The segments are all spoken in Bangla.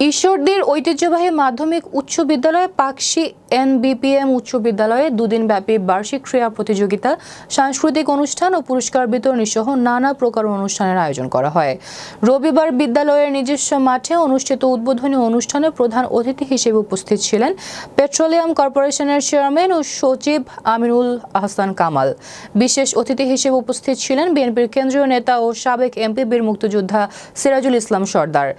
ঈশ্বরদীর ঐতিহ্যবাহী মাধ্যমিক উচ্চ বিদ্যালয় পাকশী এনবিপিএম উচ্চ বিদ্যালয়ে দুদিনব্যাপী বার্ষিক ক্রীড়া প্রতিযোগিতা, সাংস্কৃতিক অনুষ্ঠান ও পুরস্কার বিতরণী সহ নানা প্রকার অনুষ্ঠানের আয়োজন করা হয়। রবিবার বিদ্যালয়ের নিজস্ব মাঠে অনুষ্ঠিত উদ্বোধনী অনুষ্ঠানে প্রধান অতিথি হিসেবে উপস্থিত ছিলেন পেট্রোলিয়াম কর্পোরেশনের চেয়ারম্যান ও সচিব আমিনুল আহসান কামাল। বিশেষ অতিথি হিসেবে উপস্থিত ছিলেন বিএনপির কেন্দ্রীয় নেতা ও সাবেক এমপি বীর মুক্তিযোদ্ধা সিরাজুল ইসলাম সর্দার।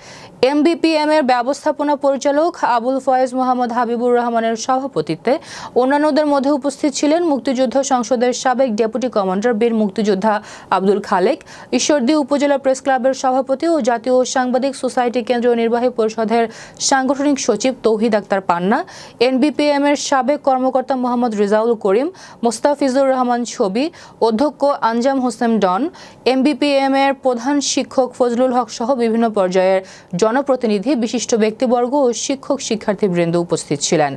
এমবিপিএম এর ব্যবস্থাপনা পরিচালক আবুল ফয়েজ মোহাম্মদ হাবিবুর রহমানের সভাপতিত্বে অন্যান্যদের মধ্যে উপস্থিত ছিলেন মুক্তিযুদ্ধ সংসদের সাবেক ডেপুটি কমান্ডার বীর মুক্তিযোদ্ধা আব্দুল খালেক, ঈশ্বরদী উপজেলা প্রেস ক্লাবের সভাপতি ও জাতীয় সাংবাদিক সোসাইটি কেন্দ্রীয় নির্বাহী পরিষদের সাংগঠনিক সচিব তৌহিদ আক্তার পান্না, এনবিপিএম এর সাবেক কর্মকর্তা মোহাম্মদ রেজাউল করিম, মোস্তাফিজুর রহমান ছবি, অধ্যক্ষ আঞ্জাম হোসেন ডন, এমবিপিএম এর প্রধান শিক্ষক ফজলুল হক সহ বিভিন্ন পর্যায়ের জনপ্রতিনিধি, বিশিষ্ট ব্যক্তিবর্গ ও শিক্ষক শিক্ষার্থীবৃন্দ উপস্থিত ছিলেন।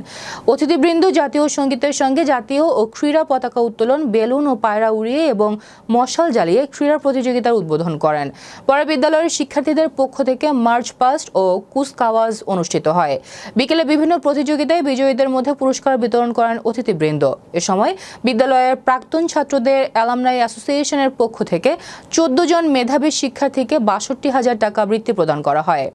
অতিথিবৃন্দ জাতীয় সঙ্গীতের সঙ্গে জাতীয় ও ক্রীড়া পতাকা উত্তোলন, বেলুন ও পায়রা উড়িয়ে এবং মশাল জ্বালিয়ে ক্রীড়া প্রতিযোগিতার উদ্বোধন করেন। পরে বিদ্যালয়ের শিক্ষার্থীদের পক্ষ থেকে মার্চ পাস্ট ও কুচকাওয়াজ অনুষ্ঠিত হয়। বিকেলে বিভিন্ন প্রতিযোগিতায় বিজয়ীদের মধ্যে পুরস্কার বিতরণ করেন অতিথিবৃন্দ। এ সময় বিদ্যালয়ের প্রাক্তন ছাত্রদের অ্যালামনাই অ্যাসোসিয়েশনের পক্ষ থেকে 14 জন মেধাবী শিক্ষার্থীকে ৬২,০০০ টাকা বৃত্তি প্রদান করা হয়।